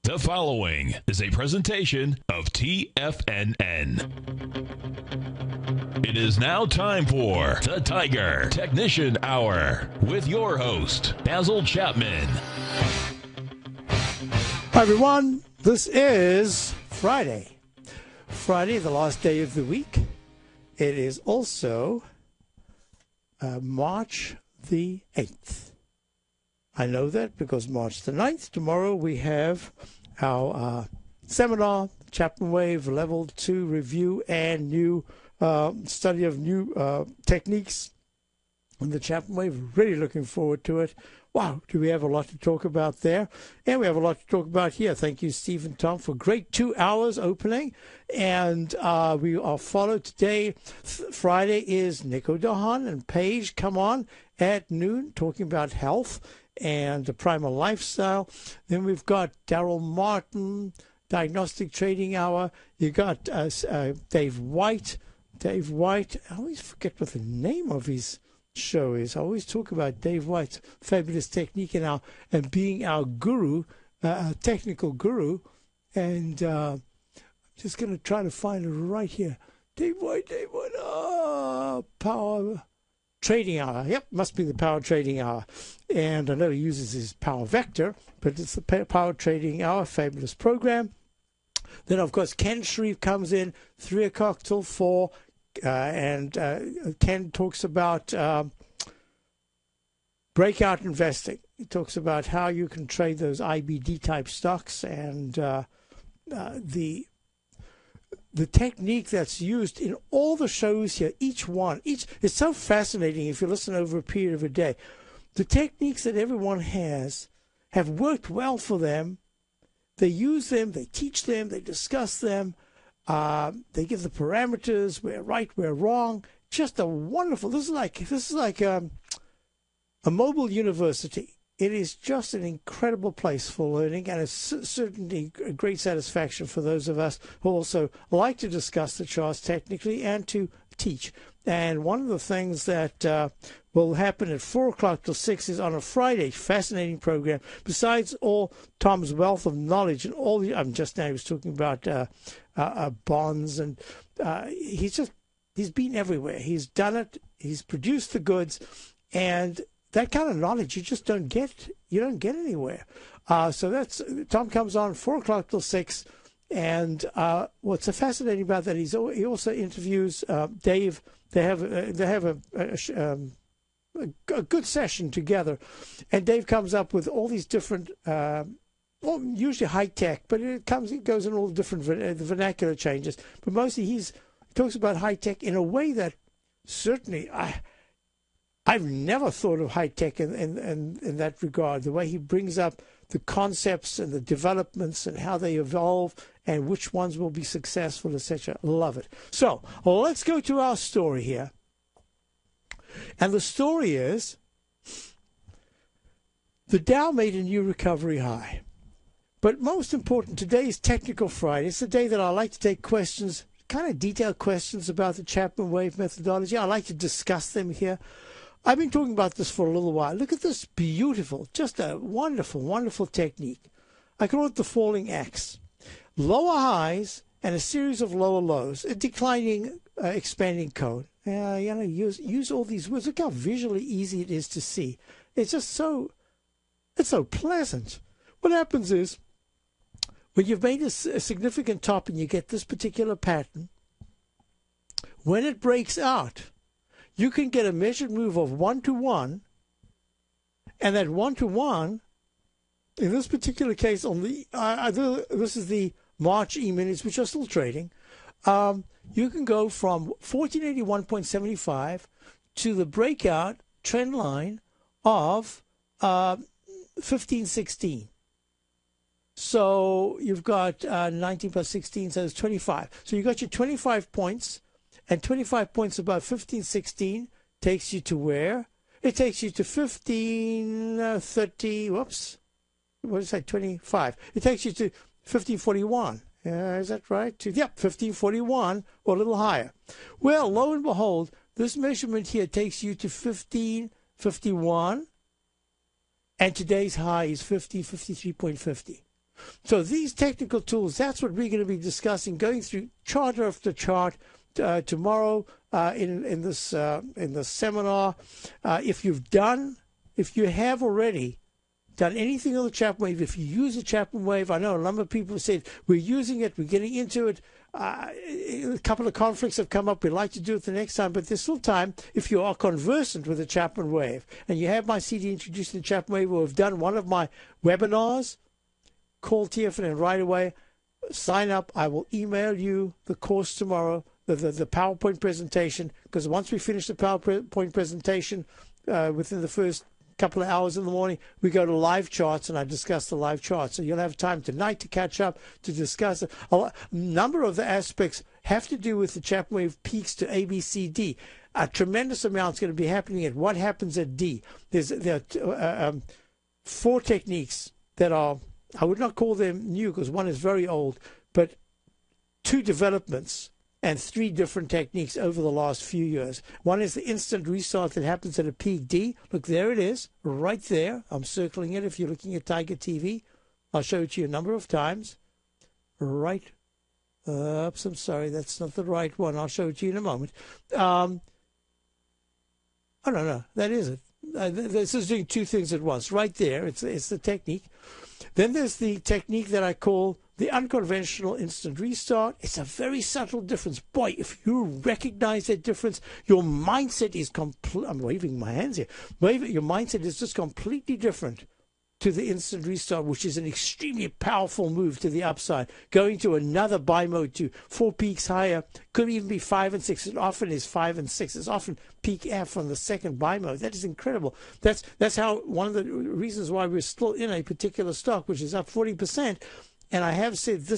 The following is a presentation of TFNN. It is now time for the Tiger Technician Hour with your host, Basil Chapman. Hi, everyone. This is Friday. Friday, the last day of the week. It is also March the 8th. I know that because March the 9th, tomorrow we have our seminar, ChapmanWave Level 2 Review and new study of new techniques in the ChapmanWave. Really looking forward to it. Wow, do we have a lot to talk about there? And we have a lot to talk about here. Thank you, Steve and Tom, for great 2 hours opening. And we are followed today. Friday is Nico Dahan and Paige come on at noon talking about health and the primal lifestyle. Then we've got Daryl Martin, Diagnostic Trading Hour. You got Dave White. Dave White, I always forget what the name of his show is. I always talk about Dave White's fabulous technique and being our guru, technical guru. And I'm just going to try to find it right here. Dave White, Power Trading Hour. Yep, must be the Power Trading Hour. And I know he uses his Power Vector, but it's the Power Trading Hour, fabulous program. Then, of course, Ken Shreve comes in 3 o'clock till 4. And Ken talks about breakout investing. He talks about how you can trade those IBD type stocks and the technique that's used in all the shows here. Each it's so fascinating if you listen over a period of a day. The techniques that everyone has have worked well for them. They use them, they teach them, they discuss them. They give the parameters, we're right, we're wrong. Just a wonderful, this is like a mobile university. It is just an incredible place for learning, and it's certainly a great satisfaction for those of us who also like to discuss the charts technically and to teach. And one of the things that will happen at 4 o'clock till 6 is on a Friday, fascinating program. Besides all Tom's wealth of knowledge and all the, just now he was talking about bonds, and he's been everywhere. He's done it. He's produced the goods, and that kind of knowledge you just don't get. You don't get anywhere. So that's Tom comes on 4 o'clock till 6, and what's so fascinating about that is he also interviews Dave. They have a good session together, and Dave comes up with all these different. Well, usually high tech, but it goes in all the different the vernacular changes. But mostly he talks about high tech in a way that certainly I've never thought of high tech in that regard. The way he brings up the concepts and the developments and how they evolve and which ones will be successful, etc. Love it. So let's go to our story here. And the story is the Dow made a new recovery high. But most important, today is Technical Friday. It's the day that I like to take questions, kind of detailed questions about the ChapmanWave methodology. I like to discuss them here. I've been talking about this for a little while. Look at this beautiful, just a wonderful, wonderful technique. I call it the falling X. Lower highs and a series of lower lows, a declining, expanding cone. Use all these words. Look how visually easy it is to see. It's just it's so pleasant. What happens is, when you've made a significant top and you get this particular pattern, when it breaks out, you can get a measured move of 1-to-1, and that 1-to-1, in this particular case, on this is the March E-minis, which are still trading, you can go from 1481.75 to the breakout trend line of 1516. So you've got 19 plus 16, so it's 25. So you got your 25 points, and 25 points above 1516 takes you to where? It takes you to 1530, whoops, what did I say, 25. It takes you to 1541. Is that right? Yep, 1541 or a little higher. Well, lo and behold, this measurement here takes you to 1551, and today's high is 53.50. So these technical tools, that's what we're going to be discussing, going through chart after chart tomorrow in this seminar. If you have already done anything on the ChapmanWave, if you use the ChapmanWave, I know a number of people have said we're using it, we're getting into it. A couple of conflicts have come up. We'd like to do it the next time, but there's still time if you are conversant with the ChapmanWave and you have my CD introducing the ChapmanWave or have done one of my webinars. Call TFN and right away sign up. I will email you the course tomorrow, the PowerPoint presentation, because once we finish the PowerPoint presentation within the first couple of hours in the morning, we go to live charts and I discuss the live charts. So you'll have time tonight to catch up, to discuss it. A number of the aspects have to do with the ChapmanWave peaks to A, B, C, D. A tremendous amount is going to be happening at what happens at D. There are 4 techniques that are, I would not call them new because one is very old, but 2 developments and 3 different techniques over the last few years. One is the instant restart that happens at a peak D. Look, there it is, right there. I'm circling it if you're looking at Tiger TV. I'll show it to you a number of times. Right. Oops, I'm sorry, that's not the right one. I'll show it to you in a moment. Oh, no, that is it. This is doing 2 things at once. Right there, it's the technique. Then there's the technique that I call the unconventional instant restart. It's a very subtle difference. Boy, if you recognize that difference, your mindset is I'm waving my hands here. Your mindset is just completely different to the instant restart, which is an extremely powerful move to the upside. Going to another buy mode to 4 peaks higher, could even be 5 and 6. It often is 5 and 6. It's often peak F on the second buy mode. That is incredible. That's how one of the reasons why we're still in a particular stock, which is up 40%. And I have said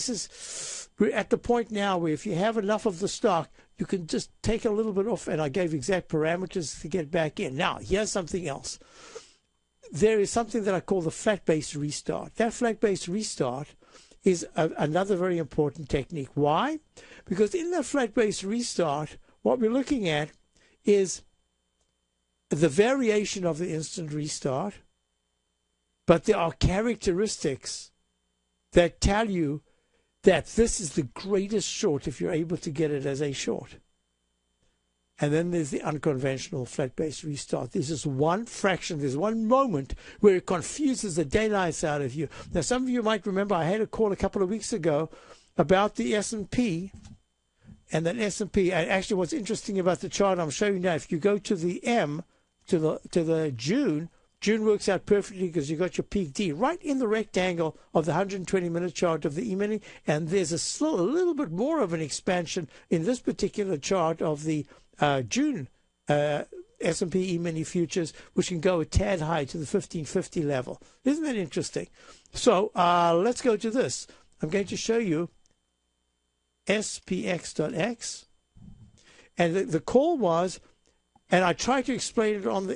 we're at the point now where if you have enough of the stock, you can just take a little bit off. And I gave exact parameters to get back in. Now, here's something else. There is something that I call the flat-based restart. That flat-based restart is another very important technique. Why? Because in that flat-based restart, what we're looking at is the variation of the instant restart, but there are characteristics that tell you that this is the greatest short if you're able to get it as a short. And then there's the unconventional flat-based restart. There's just one fraction, there's one moment where it confuses the daylights out of you. Now, some of you might remember I had a call a couple of weeks ago about the S&P, and that S&P, and actually what's interesting about the chart I'm showing you now, if you go to the M, to the June works out perfectly because you got your peak D right in the rectangle of the 120-minute chart of the E-mini, and there's still a little bit more of an expansion in this particular chart of the June S&P E-mini futures, which can go a tad high to the 1550 level. Isn't that interesting? So let's go to this. I'm going to show you SPX.X, and the call was, and I tried to explain it on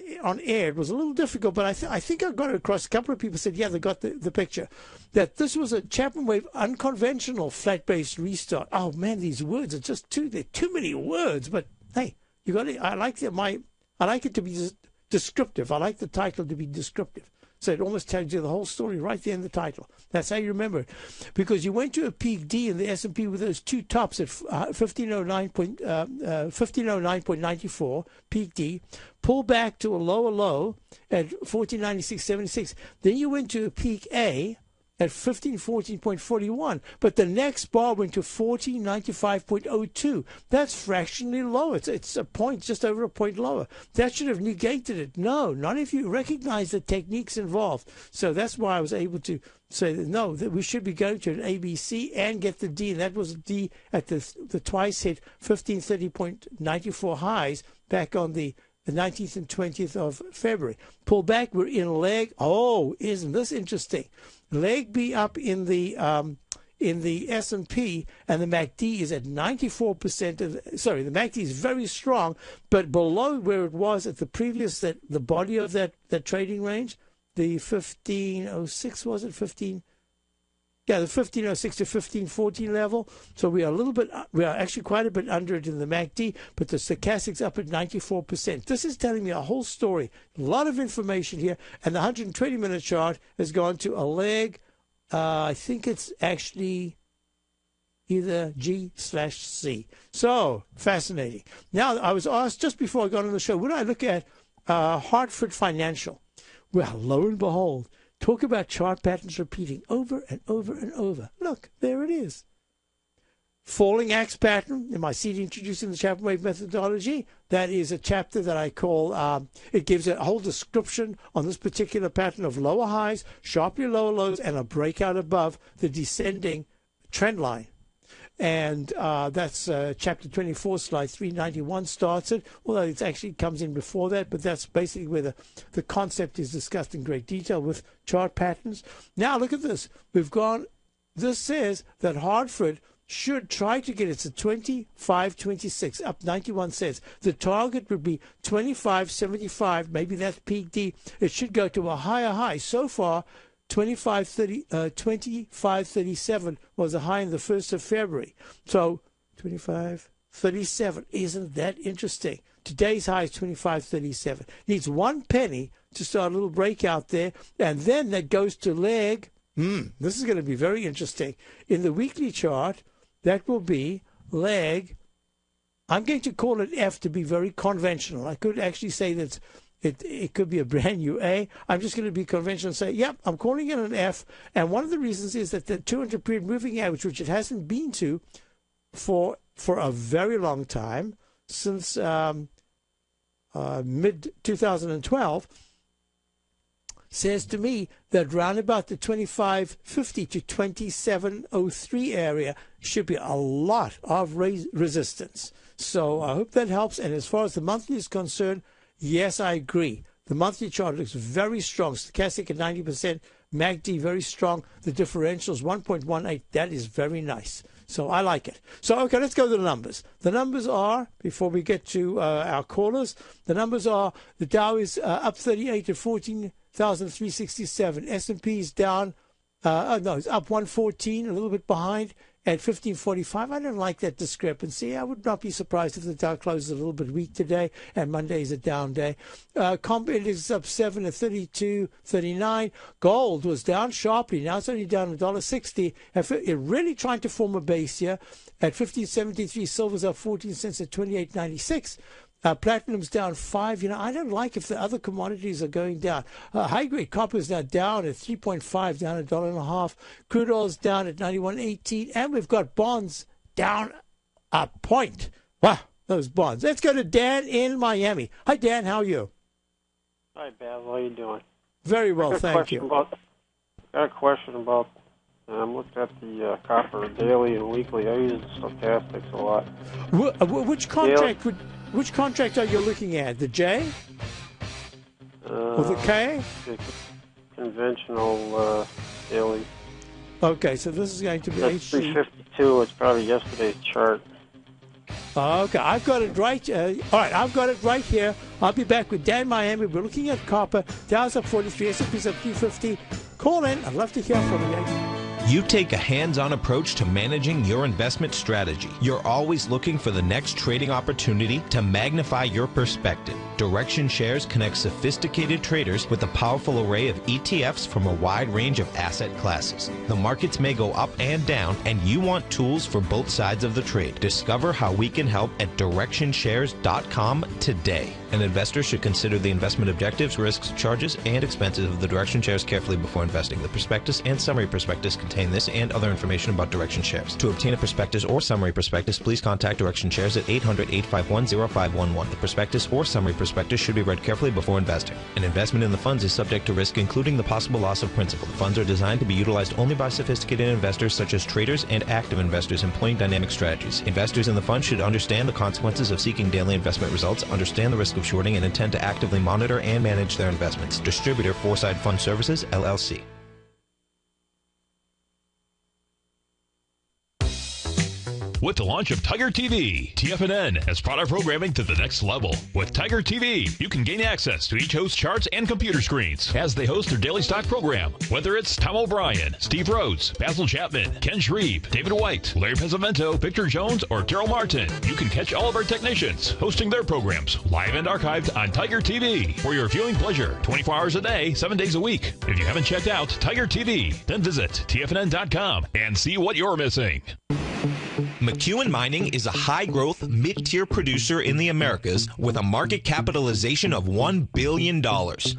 air. It was a little difficult, but I think I got it across. A couple of people said, yeah, they got the picture. That this was a ChapmanWave unconventional flat-based restart. Oh, man, these words are just they're too many words. But, hey, you got it. I like it to be descriptive. I like the title to be descriptive. So it almost tells you the whole story right there in the title. That's how you remember it. Because you went to a peak D in the S&P with those 2 tops at 1509.94, peak D, pull back to a lower low at 1496.76. Then you went to a peak A at 1514.41, but the next bar went to 1495.02. That's fractionally low. It's a point, just over a point lower. That should have negated it. No, not if you recognize the techniques involved. So that's why I was able to say that, no, that we should be going to an ABC and get the D. And that was a D at the twice hit 1530.94 highs back on the 19th and 20th of February. Pull back, we're in leg. Oh, isn't this interesting? Leg B up in the S&P, and the MACD is at 94%. The MACD is very strong, but below where it was at the previous, the body of that trading range, the 1506, was it 15? Yeah, the 1506 to 1514 level. So we are actually quite a bit under it in the MACD, but the stochastic's up at 94%. This is telling me a whole story. A lot of information here. And the 120-minute chart has gone to a leg I think it's actually either G/C. So, fascinating. Now, I was asked just before I got on the show, would I look at Hartford Financial? Well, lo and behold, talk about chart patterns repeating over and over and over. Look, there it is. Falling axe pattern in my CD introducing the ChapmanWave methodology. That is a chapter that I call, it gives a whole description on this particular pattern of lower highs, sharply lower lows, and a breakout above the descending trend line. And that's chapter 24, slide 391 starts it, although it actually comes in before that, but that's basically where the concept is discussed in great detail with chart patterns. Now look at this. This says that Hartford should try to get it to 25.26, up 91 cents. The target would be 25.75, maybe that's peak D. It should go to a higher high. So far, 25.37 was a high in the 1st of February. So 25.37, isn't that interesting? Today's high is 25.37. Needs 1 penny to start a little breakout there, and then that goes to leg. This is going to be very interesting. In the weekly chart, that will be leg. I'm going to call it F to be very conventional. I could actually say that it could be a brand new A. I'm just going to be conventional and say, yep, I'm calling it an F. And one of the reasons is that the 200-period moving average, which it hasn't been to for a very long time, since mid-2012, says to me that round about the 25.50 to 27.03 area should be a lot of resistance. So I hope that helps. And as far as the monthly is concerned, yes, I agree. The monthly chart looks very strong. Stochastic at 90%, MACD very strong. The differential is 1.18. That is very nice. So I like it. So, okay, let's go to the numbers. The numbers are, before we get to our callers, the numbers are the Dow is up 38 at 14,367. S&P is down, it's up 114, a little bit behind at 1545. I don't like that discrepancy. I would not be surprised if the Dow closes a little bit weak today, and Monday is a down day. Comp Index is up 7 at 32.39. Gold was down sharply. Now it's only down $1.60. It really trying to form a base here at 15.73. Silver's up 14 cents at 28.96. Platinum's down 5. I don't like if the other commodities are going down. High-grade copper is now down at 3.5, down $1.50. Crude oil's down at 91.18. And we've got bonds down a point. Wow, those bonds. Let's go to Dan in Miami. Hi, Dan. How are you? Hi, Basil. How you doing? Very well, thank you. Got a question about, I'm looking at the copper daily and weekly. I use the stochastics a lot. Which contract are you looking at? The J? Or the K? The conventional daily. Okay, so this is going to be That's 352. It's probably yesterday's chart. Okay, I've got it right. All right, I've got it right here. I'll be back with Dan Miami. We're looking at copper. Dow's up 43. S&P's up 350. Call in. I'd love to hear from you. You take a hands-on approach to managing your investment strategy. You're always looking for the next trading opportunity to magnify your perspective. Direction Shares connects sophisticated traders with a powerful array of ETFs from a wide range of asset classes. The markets may go up and down, and you want tools for both sides of the trade. Discover how we can help at DirectionShares.com today. An investor should consider the investment objectives, risks, charges, and expenses of the Direction Shares carefully before investing. The prospectus and summary prospectus contain this and other information about Direction Shares. To obtain a prospectus or summary prospectus, please contact Direction Shares at 800-851-0511. The prospectus or summary prospectus should be read carefully before investing. An investment in the funds is subject to risk, including the possible loss of principal. The funds are designed to be utilized only by sophisticated investors such as traders and active investors employing dynamic strategies. Investors in the fund should understand the consequences of seeking daily investment results, understand the risk of shorting, and intend to actively monitor and manage their investments. Distributor, Foreside Fund Services, LLC. With the launch of Tiger TV, TFNN has brought our programming to the next level. With Tiger TV, you can gain access to each host's charts and computer screens as they host their daily stock program. Whether it's Tom O'Brien, Steve Rhodes, Basil Chapman, Ken Shreve, David White, Larry Pesavento, Victor Jones, or Terrell Martin, you can catch all of our technicians hosting their programs live and archived on Tiger TV for your viewing pleasure 24 hours a day, 7 days a week. If you haven't checked out Tiger TV, then visit TFNN.com and see what you're missing. McEwen Mining is a high-growth, mid-tier producer in the Americas with a market capitalization of $1 billion.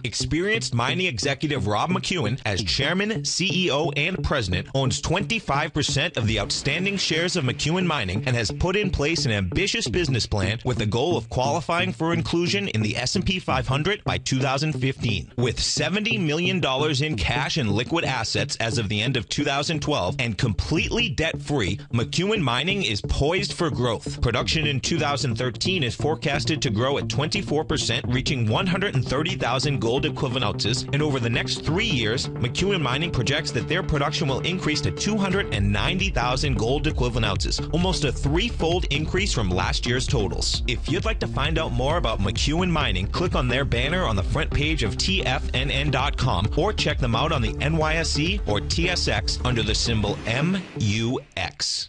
Experienced mining executive Rob McEwen, as chairman, CEO, and president, owns 25% of the outstanding shares of McEwen Mining and has put in place an ambitious business plan with the goal of qualifying for inclusion in the S&P 500 by 2015. With $70 million in cash and liquid assets as of the end of 2012 and completely debt-free, McEwen Mining is poised for growth. Production in 2013 is forecasted to grow at 24%, reaching 130,000 gold equivalent ounces, and over the next 3 years, McEwen Mining projects that their production will increase to 290,000 gold equivalent ounces, almost a threefold increase from last year's totals. If you'd like to find out more about McEwen Mining, click on their banner on the front page of TFNN.com or check them out on the NYSE or TSX under the symbol MUX.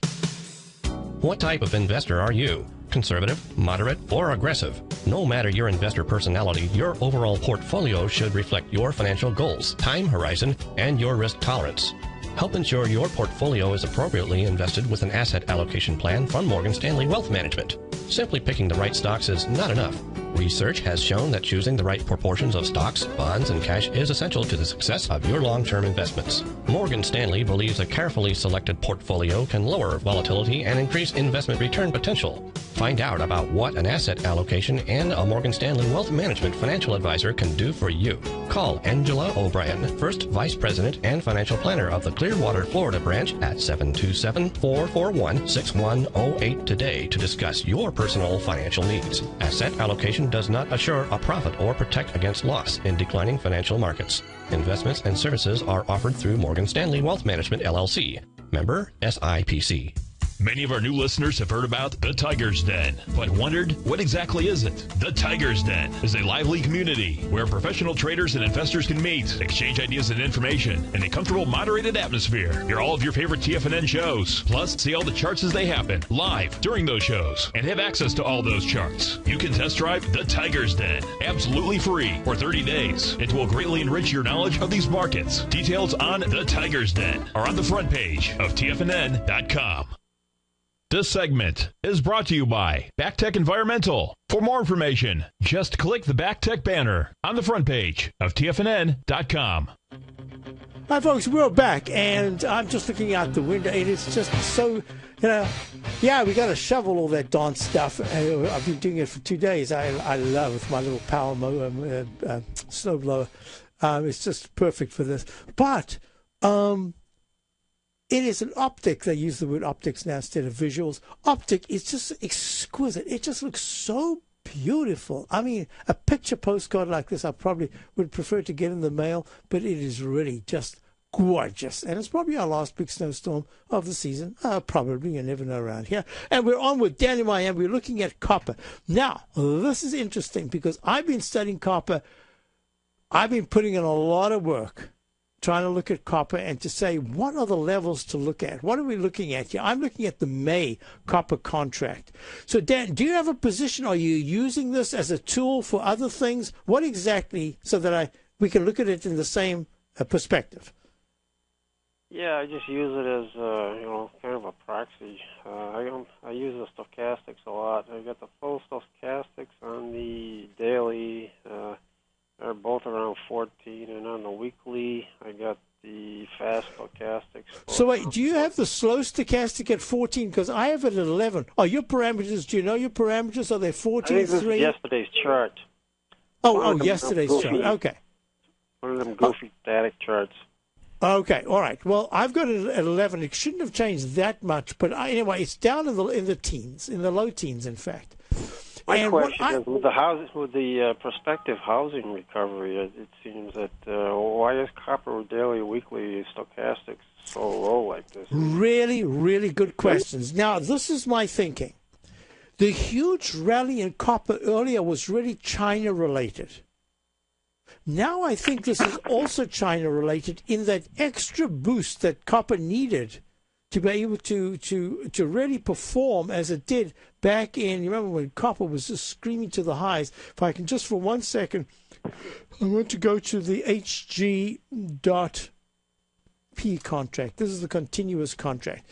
What type of investor are you? Conservative, moderate, or aggressive? No matter your investor personality, your overall portfolio should reflect your financial goals, time horizon, and your risk tolerance. Help ensure your portfolio is appropriately invested with an asset allocation plan from Morgan Stanley Wealth Management. Simply picking the right stocks is not enough. Research has shown that choosing the right proportions of stocks, bonds, and cash is essential to the success of your long-term investments. Morgan Stanley believes a carefully selected portfolio can lower volatility and increase investment return potential. Find out about what an asset allocation and a Morgan Stanley Wealth Management financial advisor can do for you. Call Angela O'Brien, First Vice President and Financial Planner of the Clearwater, Florida branch at 727-441-6108 today to discuss your personal financial needs. Asset allocation does not assure a profit or protect against loss in declining financial markets. Investments and services are offered through Morgan Stanley Wealth Management, LLC. Member SIPC. Many of our new listeners have heard about the Tiger's Den, but wondered, what exactly is it? The Tiger's Den is a lively community where professional traders and investors can meet, exchange ideas and information in a comfortable, moderated atmosphere. Hear all of your favorite TFNN shows, plus see all the charts as they happen live during those shows, and have access to all those charts. You can test drive the Tiger's Den absolutely free for 30 days. It will greatly enrich your knowledge of these markets. Details on the Tiger's Den are on the front page of TFNN.com. This segment is brought to you by BackTech Environmental. For more information, just click the BackTech banner on the front page of TFNN.com. Hi, folks, we're back, and I'm just looking out the window. It is just so, yeah, we got to shovel all that darn stuff. I've been doing it for 2 days. I love it with my little power mower, snow blower. It's just perfect for this. But, it is an optic. They use the word optics now instead of visuals. Optic is just exquisite. It just looks so beautiful. I mean, a picture postcard like this I probably would prefer to get in the mail, but it is really just gorgeous. And it's probably our last big snowstorm of the season. Probably. You never know around here. And we're on with Dan in Miami. We're looking at copper. Now, this is interesting because I've been studying copper. I've been putting in a lot of work trying to look at copper and to say, what are the levels to look at? What are we looking at here? I'm looking at the May copper contract. So, Dan, do you have a position? Are you using this as a tool for other things? What exactly, so that we can look at it in the same perspective? Yeah, I just use it as, kind of a proxy. I use the stochastics a lot. I got the full stochastics on the daily. They're both around 14, and on the weekly, I got the fast stochastics. So wait, do you have the slow stochastic at 14? Because I have it at 11. Oh, your parameters, do you know your parameters? Are they 14, I think this is yesterday's chart. Yesterday's chart. Okay. One of them goofy static charts. Okay, all right. Well, I've got it at 11. It shouldn't have changed that much, but anyway, it's down in the teens, in the low teens, in fact. My question is, with the prospective housing recovery, it seems that why is copper daily, weekly stochastics so low like this? Really, really good questions. Now, this is my thinking. The huge rally in copper earlier was really China-related. Now I think this is also China-related in that extra boost that copper needed to be able to really perform as it did back in, you remember when copper was just screaming to the highs. If I can just for 1 second, I want to go to the HG.P contract. This is the continuous contract.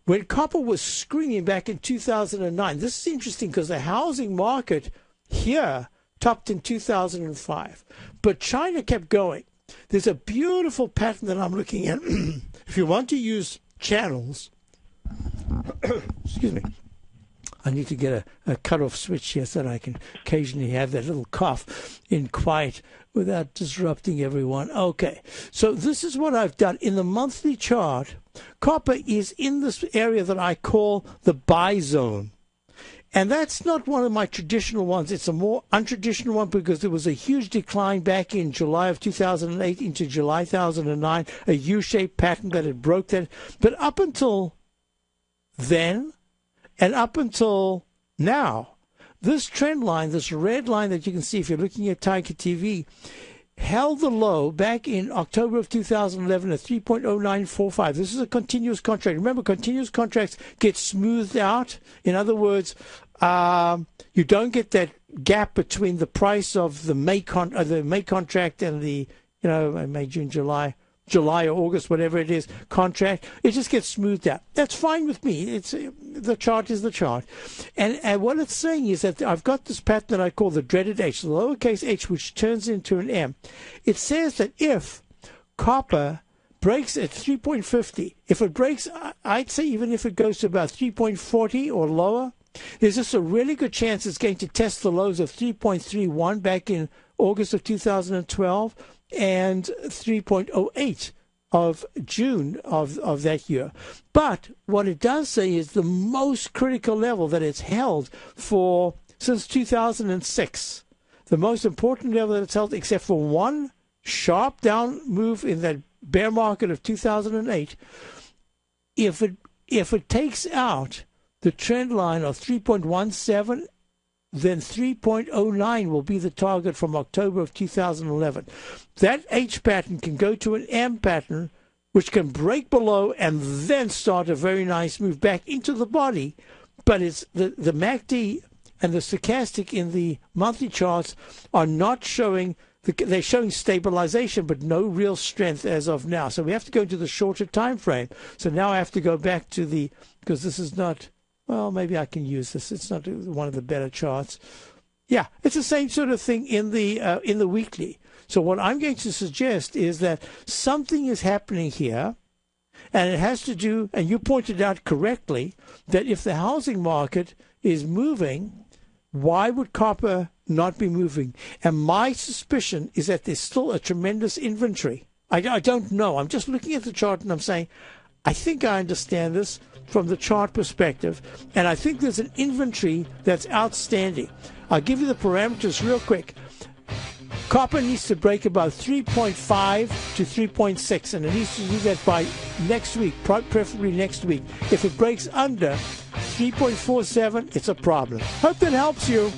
When copper was screaming back in 2009, this is interesting because the housing market here topped in 2005. But China kept going. There's a beautiful pattern that I'm looking at. If you want to use channels, excuse me, I need to get a cutoff switch here so that I can occasionally have that little cough in quiet without disrupting everyone. Okay, so this is what I've done. In the monthly chart, copper is in this area that I call the buy zone. And that's not one of my traditional ones. It's a more untraditional one because there was a huge decline back in July of 2008 into July 2009, a U-shaped pattern that had broke that. But up until then and up until now, this trend line, this red line that you can see if you're looking at Tiger TV, held the low back in October of 2011 at 3.0945. This is a continuous contract. Remember, continuous contracts get smoothed out. In other words, you don't get that gap between the price of the May contract and the, May, June, July or August, whatever it is, contract. It just gets smoothed out. That's fine with me. The chart is the chart. And what it's saying is that I've got this pattern that I call the dreaded H, the lowercase h, which turns into an M. It says that if copper breaks at 3.50, if it breaks, I'd say even if it goes to about 3.40 or lower, there's just a really good chance it's going to test the lows of 3.31 back in August of 2012 and 3.08 of June of that year. But what it does say is the most critical level that it's held for since 2006, the most important level that it's held, except for one sharp down move in that bear market of 2008, if it takes out the trend line of 3.17, then 3.09 will be the target from October of 2011. That H pattern can go to an M pattern, which can break below and then start a very nice move back into the body. But it's the MACD and the stochastic in the monthly charts are not showing, they're showing stabilization, but no real strength as of now. So we have to go into the shorter time frame. So now I have to go back to because this is not, well, maybe I can use this. It's not one of the better charts. Yeah, it's the same sort of thing in the weekly. So what I'm going to suggest is that something is happening here, and it has to do, and you pointed out correctly, that if the housing market is moving, why would copper not be moving? And my suspicion is that there's still a tremendous inventory. I don't know. I'm just looking at the chart and I'm saying, I think I understand this from the chart perspective, and I think there's an inventory that's outstanding. I'll give you the parameters real quick. Copper needs to break about 3.5 to 3.6, and it needs to do that by next week, preferably next week. If it breaks under 3.47, it's a problem. Hope that helps you.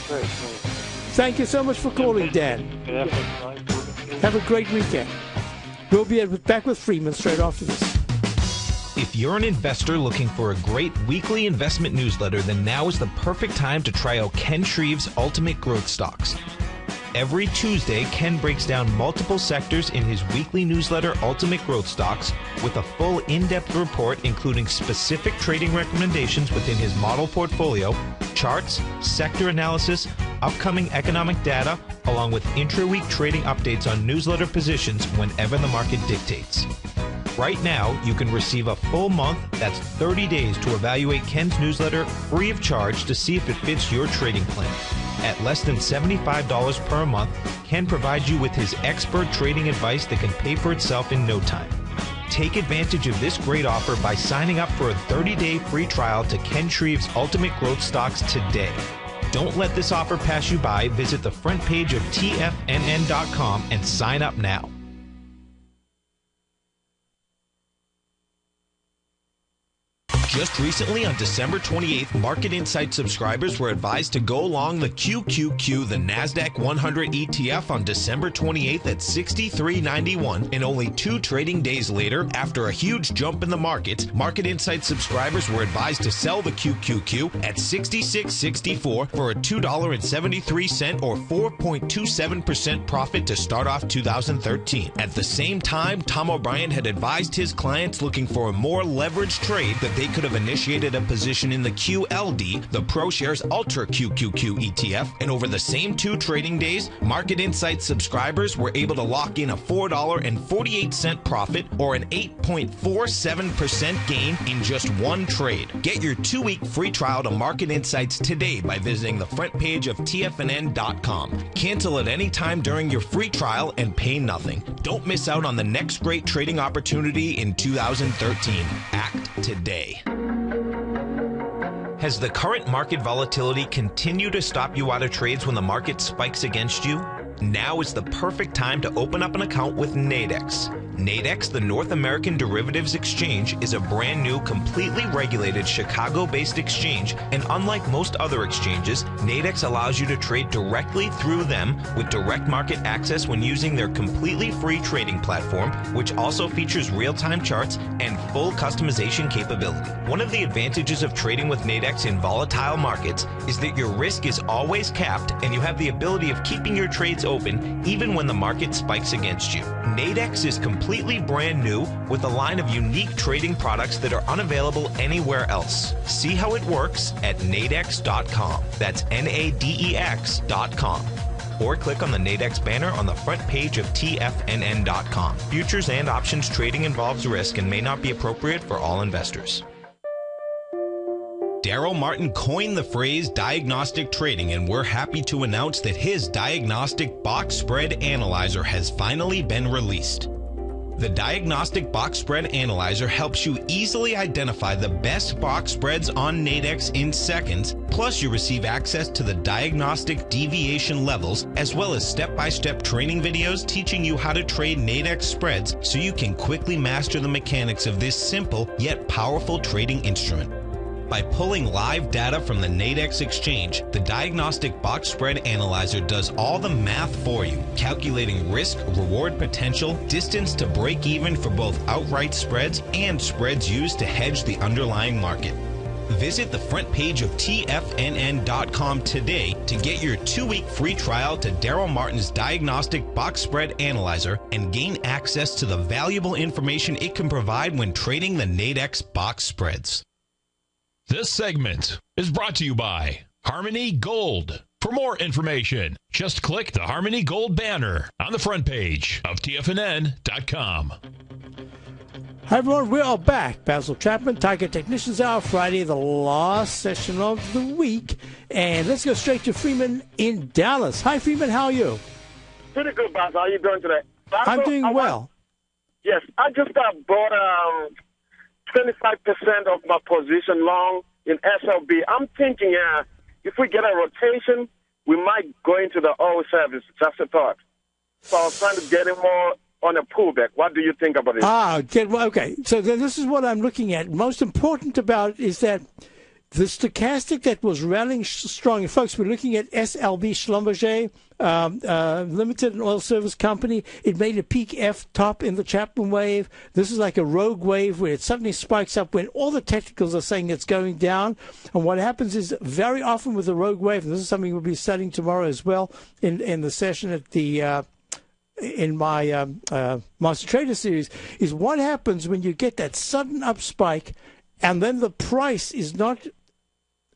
Great. Thank you so much for calling, Dan. Have a great weekend. We'll be back with Freeman straight after this. If you're an investor looking for a great weekly investment newsletter, then now is the perfect time to try out Ken Shreve's Ultimate Growth Stocks. Every Tuesday, Ken breaks down multiple sectors in his weekly newsletter, Ultimate Growth Stocks, with a full in-depth report including specific trading recommendations within his model portfolio, charts, sector analysis, upcoming economic data, along with intra-week trading updates on newsletter positions whenever the market dictates. Right now, you can receive a full month, that's 30 days, to evaluate Ken's newsletter free of charge to see if it fits your trading plan. At less than $75 per month, Ken provides you with his expert trading advice that can pay for itself in no time. Take advantage of this great offer by signing up for a 30-day free trial to Ken Shreve's Ultimate Growth Stocks today. Don't let this offer pass you by. Visit the front page of TFNN.com and sign up now. Just recently, on December 28th, Market Insight subscribers were advised to go long the QQQ, the NASDAQ 100 ETF, on December 28th at $63.91, and only 2 trading days later, after a huge jump in the markets, Market Insight subscribers were advised to sell the QQQ at $66.64 for a $2.73 or 4.27% profit to start off 2013. At the same time, Tom O'Brien had advised his clients looking for a more leveraged trade that they could have initiated a position in the QLD, the ProShares Ultra QQQ ETF, and over the same 2 trading days, Market Insight subscribers were able to lock in a $4.48 profit or an 8.47% gain in just 1 trade. Get your 2-week free trial to Market Insights today by visiting the front page of TFNN.com. Cancel at any time during your free trial and pay nothing. Don't miss out on the next great trading opportunity in 2013. Act today. Has the current market volatility continued to stop you out of trades when the market spikes against you? Now is the perfect time to open up an account with Nadex. Nadex, the North American Derivatives Exchange, is a brand new, completely regulated Chicago-based exchange, and unlike most other exchanges, Nadex allows you to trade directly through them with direct market access when using their completely free trading platform, which also features real-time charts and full customization capability. One of the advantages of trading with Nadex in volatile markets is that your risk is always capped and you have the ability of keeping your trades open even when the market spikes against you. Nadex is completely brand new with a line of unique trading products that are unavailable anywhere else. See how it works at nadex.com. That's NADEX.com. Or click on the Nadex banner on the front page of TFNN.com. Futures and options trading involves risk and may not be appropriate for all investors. Daryl Martin coined the phrase diagnostic trading, and we're happy to announce that his diagnostic box spread analyzer has finally been released. The Diagnostic Box Spread Analyzer helps you easily identify the best box spreads on Nadex in seconds, plus you receive access to the diagnostic deviation levels, as well as step-by-step training videos teaching you how to trade Nadex spreads so you can quickly master the mechanics of this simple yet powerful trading instrument. By pulling live data from the Nadex exchange, the Diagnostic Box Spread Analyzer does all the math for you, calculating risk, reward potential, distance to break even for both outright spreads and spreads used to hedge the underlying market. Visit the front page of TFNN.com today to get your 2-week free trial to Daryl Martin's Diagnostic Box Spread Analyzer and gain access to the valuable information it can provide when trading the Nadex box spreads. This segment is brought to you by Harmony Gold. For more information, just click the Harmony Gold banner on the front page of TFNN.com. Hi, everyone. We are back. Basil Chapman, Tiger Technicians Hour, Friday, the last session of the week. And let's go straight to Freeman in Dallas. Hi, Freeman. How are you? Pretty good, Basil. How are you doing today? Basil, I'm doing well. Yes. I just bought 25% of my position long in SLB. I'm thinking if we get a rotation, we might go into the oil service. Just a thought. So I was trying to get in more on a pullback. What do you think about it? Okay. So then this is what I'm looking at. Most important about it is that the stochastic that was rallying strong, folks, we're looking at SLB Schlumberger, Limited, an oil service company. It made a peak F top in the Chapman wave. This is like a rogue wave where it suddenly spikes up when all the technicals are saying it's going down. And what happens is very often with the rogue wave, and this is something we'll be studying tomorrow as well in the session at the in my Master Trader series, is what happens when you get that sudden up spike and then the price is not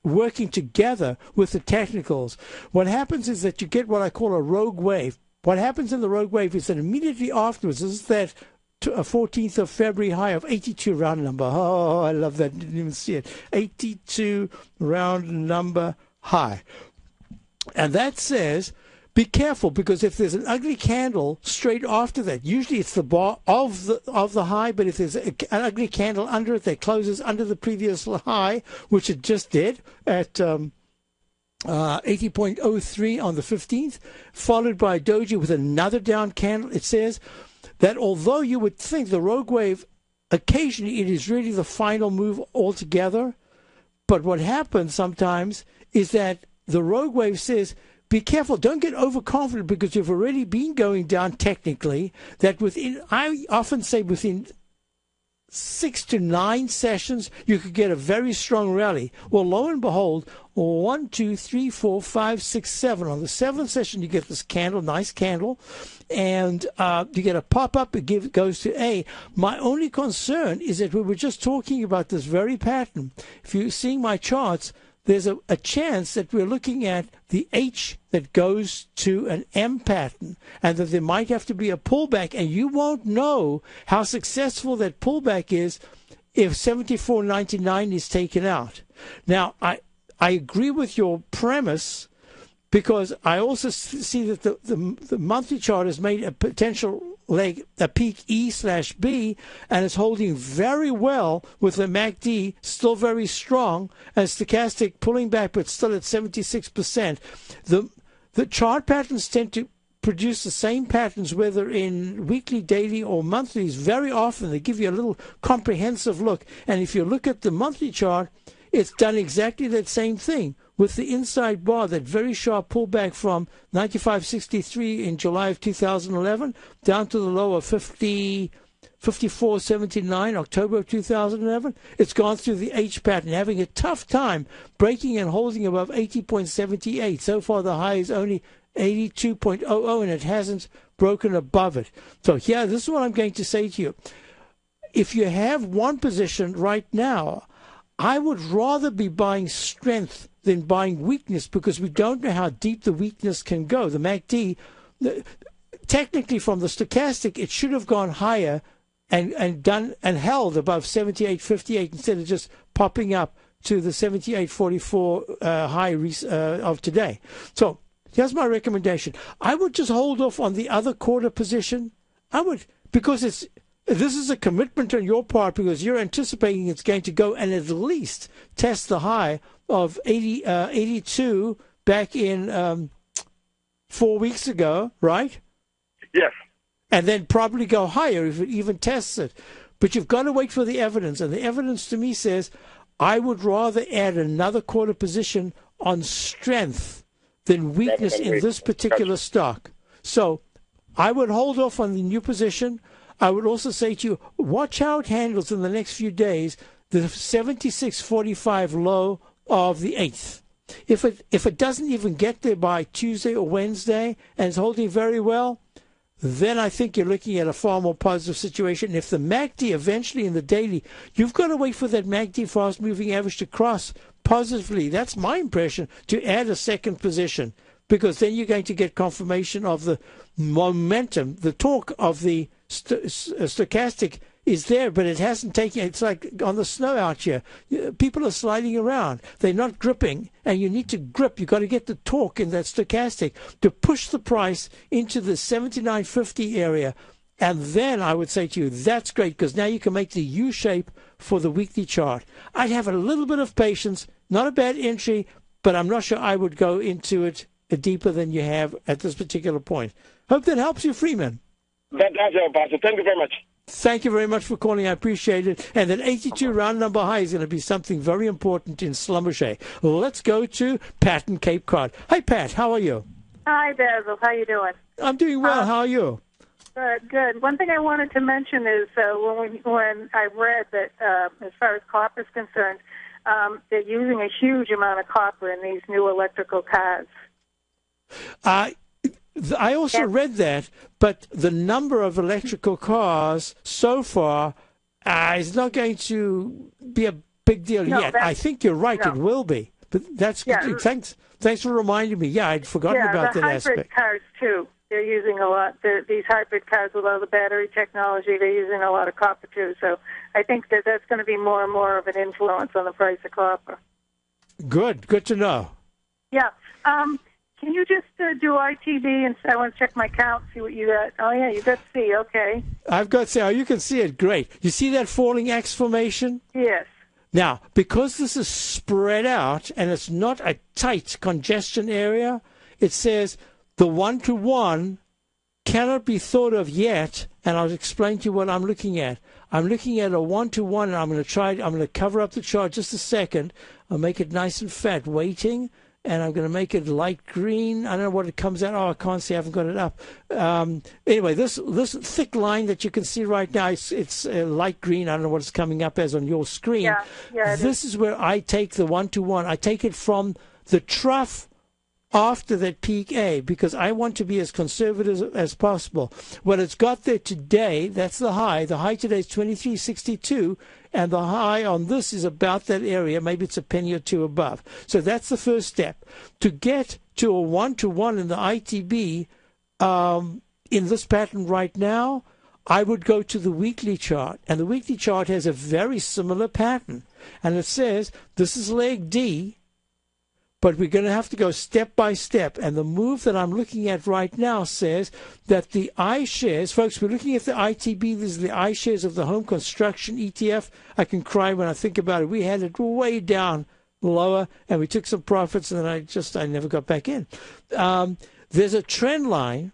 working together with the technicals. What happens is that you get what I call a rogue wave. What happens in the rogue wave is that immediately afterwards, this is that 14th of February high of 82 round number. Oh, I love that. Didn't even see it. 82 round number high. And that says, be careful, because if there's an ugly candle straight after that, usually it's the bar of the high, but if there's an ugly candle under it that closes under the previous high, which it just did at 80.03 on the 15th, followed by a doji with another down candle, it says that although you would think the rogue wave occasionally it is really the final move altogether. But what happens sometimes is that the rogue wave says, be careful, don't get overconfident because you've already been going down technically, that I often say within 6 to 9 sessions, you could get a very strong rally. Well, lo and behold, 1, 2, 3, 4, 5, 6, 7. On the 7th session, you get this candle, nice candle, and you get a pop-up. It goes to A. My only concern is that we were just talking about this very pattern. If you're seeing my charts, there's a chance that we're looking at the H that goes to an M pattern, and that there might have to be a pullback, and you won't know how successful that pullback is if 74.99 is taken out. Now, I agree with your premise, because I also see that the monthly chart has made a potential leg, a peak E/B, and it's holding very well with the MACD still very strong, and stochastic pulling back but still at 76%. The chart patterns tend to produce the same patterns whether in weekly, daily, or monthlies. Very often they give you a little comprehensive look, and if you look at the monthly chart, it's done exactly that same thing with the inside bar, that very sharp pullback from 95.63 in July of 2011 down to the low of 54.79 October of 2011. It's gone through the H pattern, having a tough time breaking and holding above 80.78. So far the high is only 82.00, and it hasn't broken above it. So here, this is what I'm going to say to you. If you have one position right now, I would rather be buying strength than buying weakness, because we don't know how deep the weakness can go. The MACD, technically from the stochastic, it should have gone higher and held above 78.58 instead of just popping up to the 78.44 high of today. So here's my recommendation. I would just hold off on the other quarter position. I would, because this is a commitment on your part, because you're anticipating it's going to go and at least test the high of 82 back in 4 weeks ago, right? Yes. And then probably go higher if it even tests it. But you've got to wait for the evidence. And the evidence to me says I would rather add another quarter position on strength than weakness in this particular stock. So I would hold off on the new position. I would also say to you, watch how it handles in the next few days the 76.45 low of the 8th. If it doesn't even get there by Tuesday or Wednesday and it's holding very well, then I think you're looking at a far more positive situation. If the MACD eventually in the daily, you've got to wait for that MACD fast-moving average to cross positively. That's my impression, to add a second position, because then you're going to get confirmation of the momentum. The torque of the stochastic is there, but it hasn't taken. It's like on the snow out here. People are sliding around. They're not gripping, and you need to grip. You've got to get the torque in that stochastic to push the price into the 79.50 area. And then I would say to you, that's great, because now you can make the U shape for the weekly chart. I'd have a little bit of patience, not a bad entry, but I'm not sure I would go into it deeper than you have at this particular point. Hope that helps you, Freeman. That's all, Basil. Thank you very much. Thank you very much for calling. I appreciate it. And that 82 round number high is going to be something very important in Schlumberger. Let's go to Pat in Cape Cod. Hi, Pat. How are you? Hi, Basil. How you doing? I'm doing well. How are you? Good, good. One thing I wanted to mention is when I read that as far as copper is concerned, they're using a huge amount of copper in these new electrical cars. I also read that, but the number of electrical cars so far is not going to be a big deal yet. I think you're right, it will be. But that's good. Thanks for reminding me. Yeah, I'd forgotten about that aspect. Yeah, the hybrid cars, too. They're using a lot. These hybrid cars with all the battery technology, they're using a lot of copper, too. So I think that's going to be more and more of an influence on the price of copper. Good to know. Yeah. Can you just do ITB and I want to check my count, see what you got? Oh, yeah, you got C, okay. I've got C. Oh, you can see it. Great. You see that falling X formation? Yes. Now, because this is spread out and it's not a tight congestion area, it says the 1-to-1 cannot be thought of yet and I'll explain to you what I'm looking at. I'm looking at a 1-to-1, and I'm going to cover up the chart just a second. I'll make it nice and fat, waiting, and I'm going to make it light green. I don't know what it comes out. Oh, I can't see. I haven't got it up. Anyway, this thick line that you can see right now, it's light green. I don't know what it's coming up as on your screen. Yeah, this is where I take the 1-to-1. I take it from the trough after that peak A, because I want to be as conservative as possible. Well, it's got there today. That's the high. The high today is 23.62, and the high on this is about that area. Maybe it's a penny or two above. So that's the first step. To get to a 1-to-1 in the ITB in this pattern right now, I would go to the weekly chart, and the weekly chart has a very similar pattern. And it says this is leg D, but we're going to have to go step by step. And the move that I'm looking at right now says that the iShares, folks, we're looking at the ITB. These are the iShares of the home construction ETF. I can cry when I think about it. We had it way down lower, and we took some profits, and then I never got back in. There's a trend line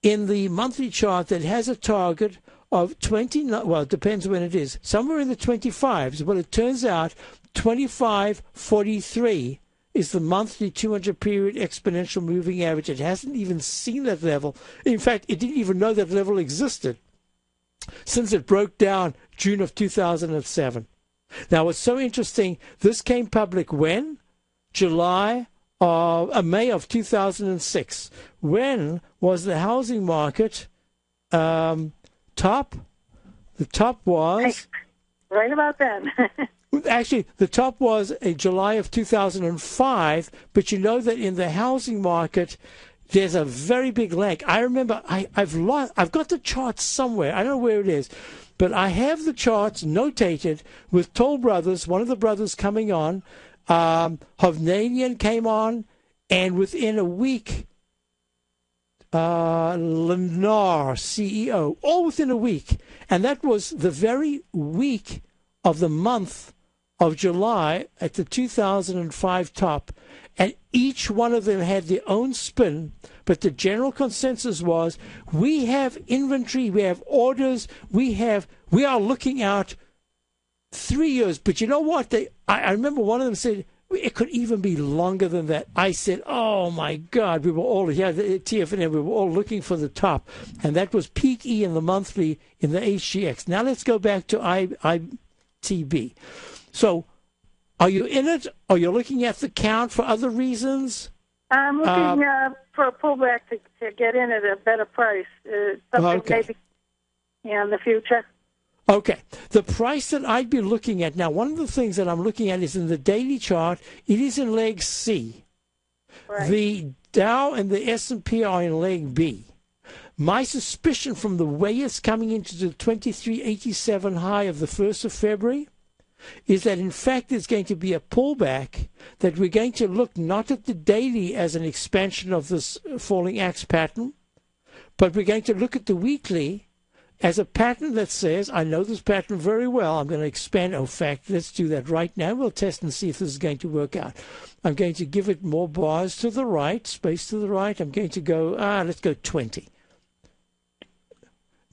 in the monthly chart that has a target of 20, well, it depends when it is, somewhere in the 25s. Well, it turns out 25.43 is the monthly 200-period exponential moving average. It hasn't even seen that level. In fact, it didn't even know that level existed since it broke down June of 2007. Now, what's so interesting, this came public when? May of 2006. When was the housing market top? The top was... Right about then. Actually, the top was in July of 2005, but you know that in the housing market, there's a very big lag. I remember I've got the charts somewhere. I don't know where it is, but I have the charts notated with Toll Brothers, one of the brothers coming on. Hovnanian came on, and within a week, Lennar, CEO, all within a week. And that was the very week of the month of July at the 2005 top. And each one of them had their own spin, but the general consensus was, we have inventory, we have orders, we are looking out 3 years. But you know what? I remember one of them said, it could even be longer than that. I said, oh my God, we were all here, the TFN, we were all looking for the top. And that was peak E in the monthly in the HGX. Now let's go back to ITB. So are you in it? Or you're looking at the count for other reasons? I'm looking for a pullback to get in at a better price. Something maybe in the future. Okay. The price that I'd be looking at, now one of the things that I'm looking at is in the daily chart, it is in leg C. Right. The Dow and the S&P are in leg B. My suspicion from the way it's coming into the 2387 high of the 1st of February is that in fact there's going to be a pullback, that we're going to look not at the daily as an expansion of this falling axe pattern, but we're going to look at the weekly as a pattern that says, I know this pattern very well, I'm going to expand. In fact, let's do that right now. We'll test and see if this is going to work out. I'm going to give it more bars to the right, space to the right. I'm going to go, let's go 20.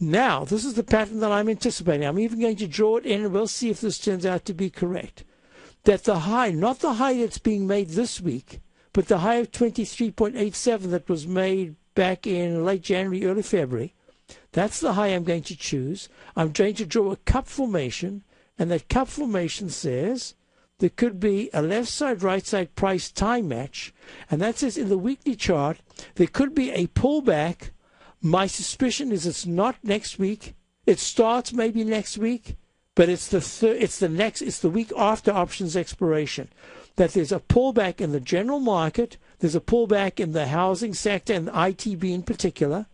Now, this is the pattern that I'm anticipating. I'm even going to draw it in, and we'll see if this turns out to be correct. That the high, not the high that's being made this week, but the high of 23.87 that was made back in late January, early February, that's the high I'm going to choose. I'm going to draw a cup formation, and that cup formation says there could be a left side, right side price time match, and that says in the weekly chart there could be a pullback. My suspicion is it's not next week. It starts maybe next week, but it's the week after options expiration. That there's a pullback in the general market, there's a pullback in the housing sector and the ITB in particular,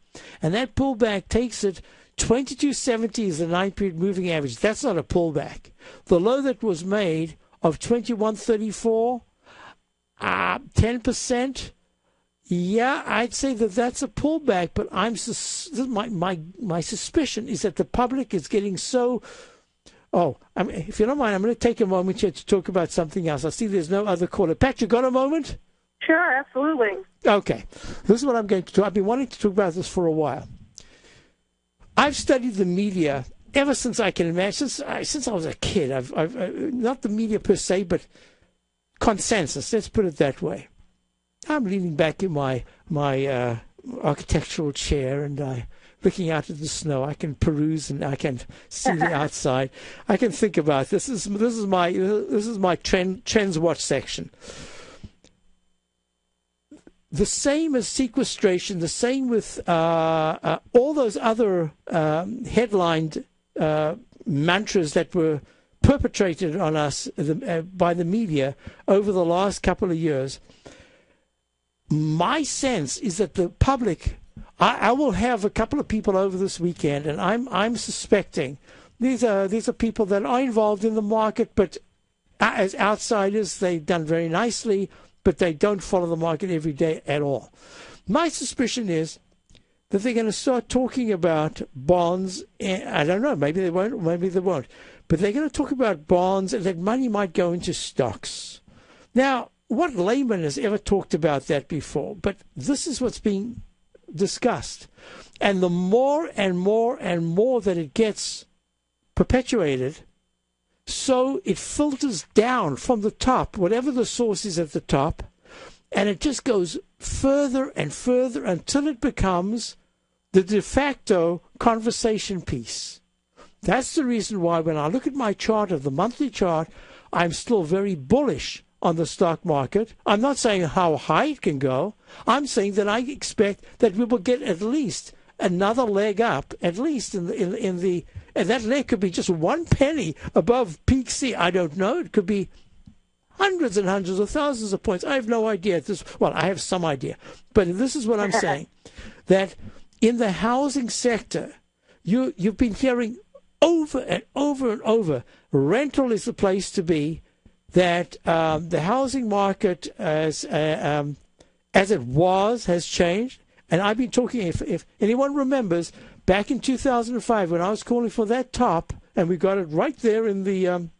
and that pullback takes it 2270 is the 9-period moving average. That's not a pullback. The low that was made of 2134, 10%. Yeah, I'd say that that's a pullback, but my suspicion is that the public is getting so. If you don't mind, I'm going to take a moment here to talk about something else. I see there's no other caller. Pat, you got a moment? Sure, absolutely. Okay. This is what I'm going to do. I've been wanting to talk about this for a while. I've studied the media ever since I can imagine, since I was a kid. I've not the media per se, but consensus. Let's put it that way. I'm leaning back in my architectural chair, and looking out at the snow. I can peruse and I can see the outside. I can think about this. This is my trends watch section. The same as sequestration, the same with all those other headlined mantras that were perpetrated on us by the media over the last couple of years. My sense is that the public, I will have a couple of people over this weekend, and I'm suspecting these are people that are involved in the market, but as outsiders, they've done very nicely, but they don't follow the market every day at all. My suspicion is that they're going to start talking about bonds. I don't know, maybe they won't, maybe they won't. But they're going to talk about bonds and that money might go into stocks. Now, what layman has ever talked about that before? But this is what's being discussed. And the more and more and more that it gets perpetuated, so it filters down from the top, whatever the source is at the top, and it just goes further and further until it becomes the de facto conversation piece. That's the reason why when I look at my chart of the monthly chart, I'm still very bullish on the stock market. I'm not saying how high it can go. I'm saying that I expect that we will get at least another leg up, at least in the and that leg could be just 1 penny above peak C. I don't know. It could be hundreds and hundreds of thousands of points. I have no idea. I have some idea. But this is what I'm saying, that in the housing sector, you've been hearing over and over and over, rental is the place to be, that the housing market as it was has changed. And I've been talking, if anyone remembers, back in 2005 when I was calling for that top, and we got it right there in the on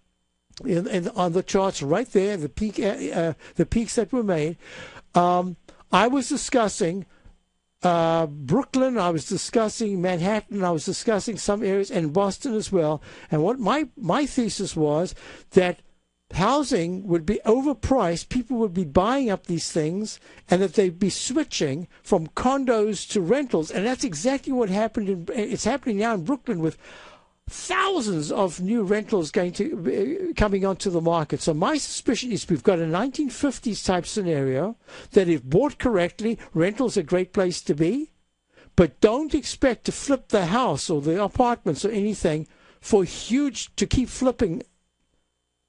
the charts, right there, the peaks that were made. I was discussing Brooklyn, I was discussing Manhattan, I was discussing some areas, and Boston as well. And what my thesis was that housing would be overpriced, people would be buying up these things, and that they'd be switching from condos to rentals. And that's exactly what happened. It's happening now in Brooklyn with thousands of new rentals coming onto the market. So my suspicion is we've got a 1950s type scenario that if bought correctly, rentals are a great place to be, but don't expect to flip the house or the apartments or anything to keep flipping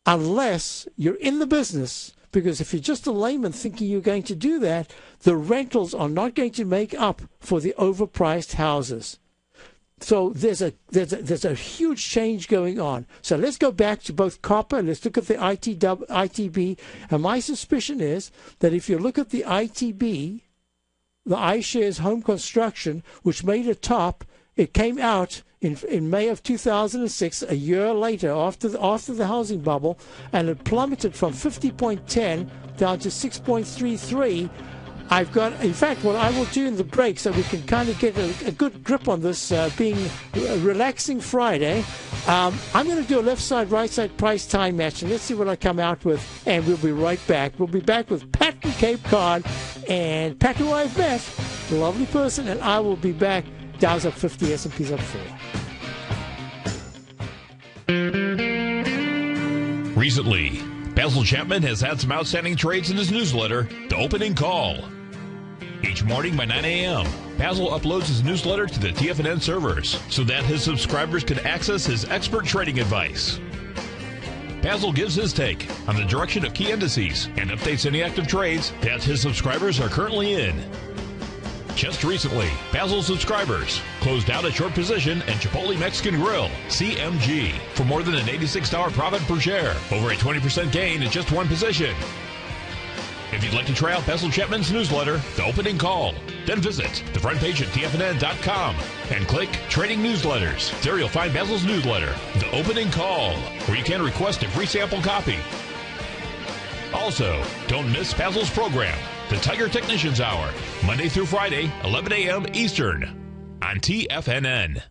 unless you're in the business. Because if you're just a layman thinking you're going to do that, the rentals are not going to make up for the overpriced houses. So there's a huge change going on. So let's go back to both copper. Let's look at the ITB. And my suspicion is that if you look at the ITB, the iShares Home Construction, which made a top, it came out in May of 2006, a year later, after the housing bubble, and it plummeted from 50.10 down to 6.33. In fact, what I will do in the break, so we can kind of get a good grip on this, being a relaxing Friday, I'm going to do a left side, right side price time match, and let's see what I come out with, and we'll be right back. We'll be back with Pat from Cape Cod, and Pat, who I've met, a lovely person, and I will be back. Dow's up 50, S&P's up 4. Recently, Basil Chapman has had some outstanding trades in his newsletter, The Opening Call. Each morning by 9 a.m., Basil uploads his newsletter to the TFNN servers so that his subscribers can access his expert trading advice. Basil gives his take on the direction of key indices and updates any active trades that his subscribers are currently in. Just recently, Basil subscribers closed out a short position in Chipotle Mexican Grill, CMG, for more than an $86 profit per share, over a 20% gain in just one position. If you'd like to try out Basil Chapman's newsletter, The Opening Call, then visit the front page at TFNN.com and click Trading Newsletters. There you'll find Basil's newsletter, The Opening Call, where you can request a free sample copy. Also, don't miss Basil's program, The Tiger Technicians Hour, Monday through Friday, 11 a.m. Eastern, on TFNN.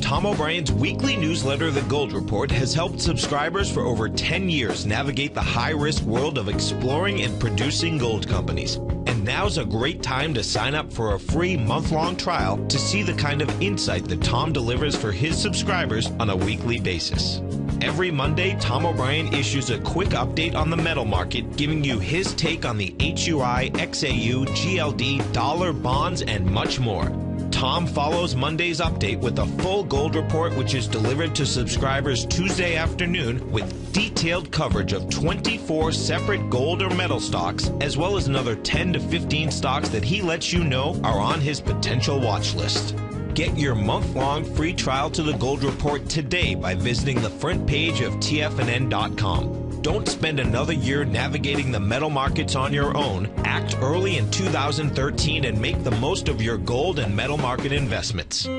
Tom O'Brien's weekly newsletter, The Gold Report, has helped subscribers for over 10 years navigate the high-risk world of exploring and producing gold companies. And now's a great time to sign up for a free month-long trial to see the kind of insight that Tom delivers for his subscribers on a weekly basis. Every Monday, Tom O'Brien issues a quick update on the metal market, giving you his take on the HUI, XAU, GLD, dollar, bonds, and much more. Tom follows Monday's update with a full gold report, which is delivered to subscribers Tuesday afternoon with detailed coverage of 24 separate gold or metal stocks, as well as another 10 to 15 stocks that he lets you know are on his potential watch list. Get your month-long free trial to the Gold Report today by visiting the front page of TFNN.com. Don't spend another year navigating the metal markets on your own. Act early in 2013 and make the most of your gold and metal market investments.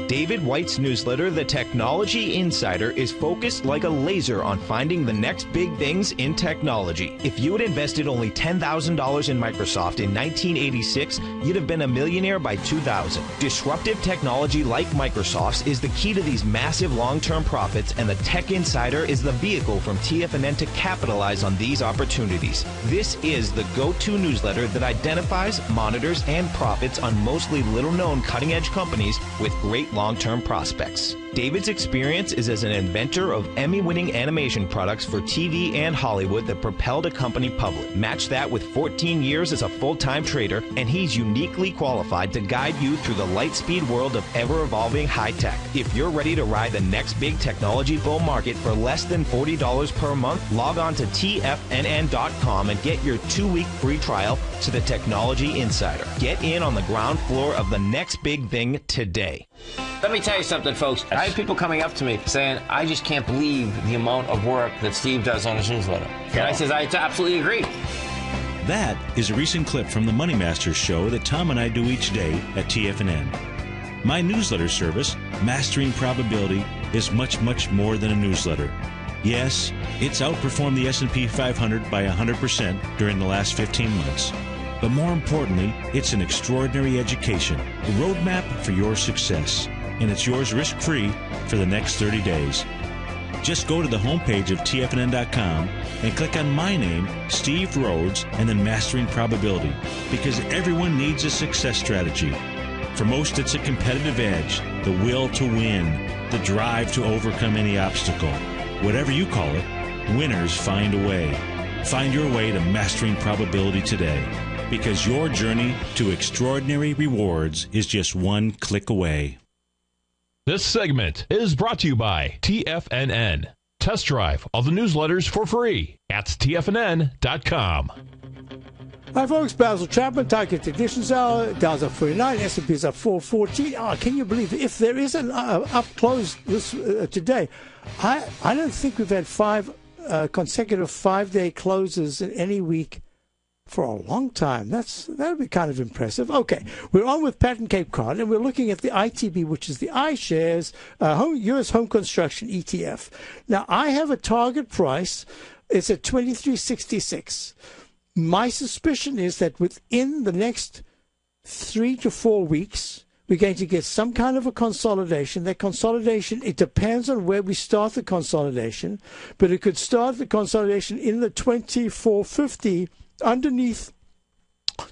David White's newsletter, The Technology Insider, is focused like a laser on finding the next big things in technology. If you had invested only $10,000 in Microsoft in 1986, you'd have been a millionaire by 2000. Disruptive technology like Microsoft's is the key to these massive long-term profits, and the Tech Insider is the vehicle from TFNN to capitalize on these opportunities. This is the go-to newsletter that identifies, monitors, and profits on mostly little-known cutting-edge companies with great long-term prospects. David's experience is as an inventor of Emmy-winning animation products for TV and Hollywood that propelled a company public. Match that with 14 years as a full-time trader, and he's uniquely qualified to guide you through the light-speed world of ever-evolving high-tech. If you're ready to ride the next big technology bull market for less than $40 per month, log on to TFNN.com and get your 2-week free trial to the Technology Insider. Get in on the ground floor of the next big thing today. Let me tell you something, folks. I have people coming up to me saying, I just can't believe the amount of work that Steve does on his newsletter. And I says, I absolutely agree. That is a recent clip from the Money Masters show that Tom and I do each day at TFNN. My newsletter service, Mastering Probability, is much, much more than a newsletter. Yes, it's outperformed the S&P 500 by 100% during the last 15 months. But more importantly, it's an extraordinary education, a roadmap for your success, and it's yours risk-free for the next 30 days. Just go to the homepage of TFNN.com and click on my name, Steve Rhodes, and then Mastering Probability, because everyone needs a success strategy. For most, it's a competitive edge, the will to win, the drive to overcome any obstacle. Whatever you call it, winners find a way. Find your way to Mastering Probability today, because your journey to extraordinary rewards is just one click away. This segment is brought to you by TFNN. Test drive all the newsletters for free at TFNN.com. Hi, folks. Basil Chapman, Tiger Technicians Hour. Dow's up 49, S&P's up 414. Oh, can you believe it? If there is an up close this today, I don't think we've had five consecutive 5-day closes in any week for a long time. That would be kind of impressive. Okay, we're on with Pat and Cape Cod, and we're looking at the ITB, which is the iShares U.S. Home Construction ETF. Now, I have a target price. It's at $23.66. My suspicion is that within the next 3 to 4 weeks, we're going to get some kind of a consolidation. That consolidation, it depends on where we start the consolidation, but it could start the consolidation in the 2450 underneath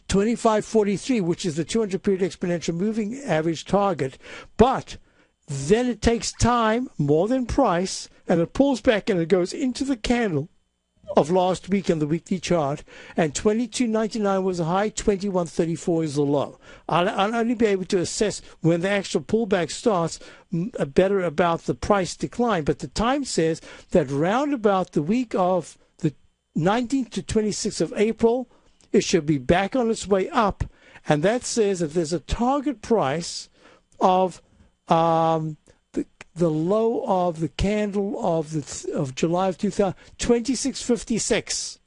2543, which is the 200-period exponential moving average target. But then it takes time, more than price, and it pulls back and it goes into the candle of last week on the weekly chart, and 22.99 was the high, 21.34 is the low. I'll only be able to assess when the actual pullback starts better about the price decline, but the time says that round about the week of the 19th to 26th of April, it should be back on its way up, and that says that there's a target price of the low of the candle of July of 2000, 26.56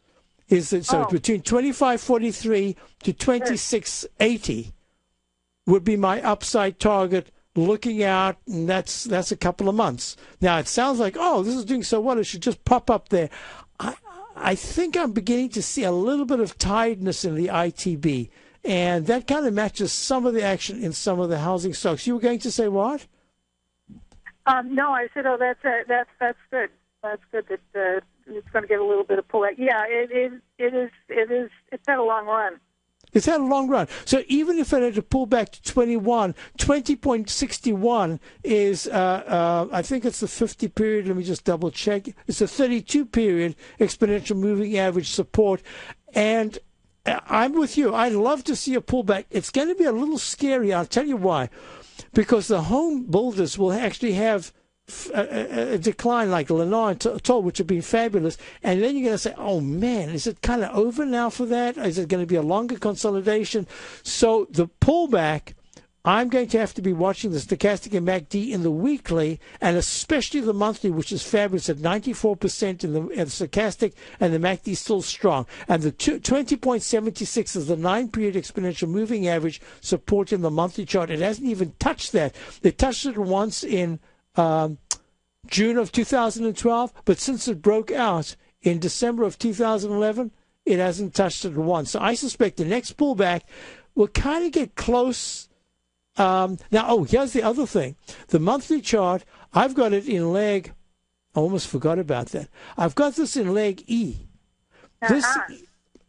is it? So between 25.43 to 26.80 would be my upside target. Looking out, and that's a couple of months. Now it sounds like, this is doing so well, it should just pop up there. I think I'm beginning to see a little bit of tiredness in the ITB, and that kind of matches some of the action in some of the housing stocks. You were going to say what? No, I said, that's good. That's good that it's going to get a little bit of pullback. Yeah, it is. It's had a long run. It's had a long run. So even if it had to pull back to 20.61 is, I think it's the 50 period. Let me just double check. It's a 32 period exponential moving average support. And I'm with you. I'd love to see a pullback. It's going to be a little scary. I'll tell you why. Because the home builders will actually have a decline like Lennar and Toll, which have been fabulous, and then you're going to say, oh man, is it kind of over now for that? Is it going to be a longer consolidation? So the pullback, I'm going to have to be watching the stochastic and MACD in the weekly, and especially the monthly, which is fabulous at 94% in the stochastic, and the MACD is still strong. And the 20.76 is the 9-period exponential moving average supporting the monthly chart. It hasn't even touched that. They touched it once in June of 2012, but since it broke out in December of 2011, it hasn't touched it once. So I suspect the next pullback will kind of get close. Here's the other thing. The monthly chart, I've got it in leg, I almost forgot about that. I've got this in leg E.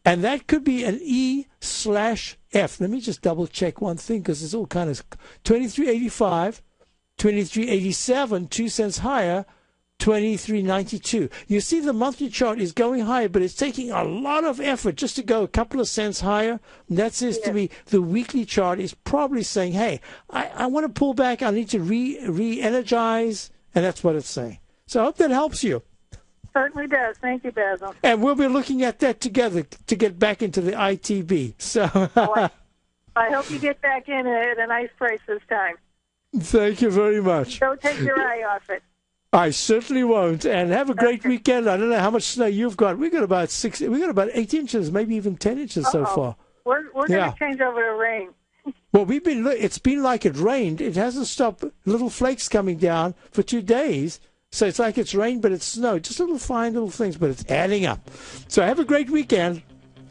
And that could be an E/F. Let me just double check one thing because it's all kind of 2385. 2387, 2 cents higher, 2392. You see the monthly chart is going higher, but it's taking a lot of effort just to go a couple of cents higher. And that says to me the weekly chart is probably saying, hey, I want to pull back. I need to re-energize. And that's what it's saying. So I hope that helps you. Certainly does. Thank you, Basil. And we'll be looking at that together to get back into the ITB. So I hope you get back in at a nice price this time. Thank you very much. Don't take your eye off it. I certainly won't. And have a great weekend. I don't know how much snow you've got. We got about 8 inches, maybe even 10 inches so far. We're going to change over to rain. Well, it's been like it rained. It hasn't stopped. Little flakes coming down for 2 days. So it's like it's rained, but it's snowed. Just fine little things, but it's adding up. So have a great weekend.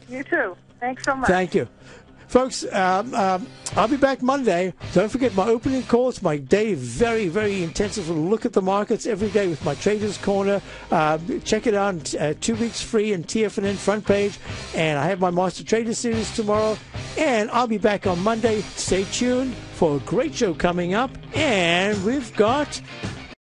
You too. Thanks so much. Thank you. Folks, I'll be back Monday. Don't forget my opening call. It's my day, very, very intensive look at the markets every day with my Traders Corner. Check it out, 2 weeks free in TFNN front page. And I have my Master Trader Series tomorrow. And I'll be back on Monday. Stay tuned for a great show coming up. And we've got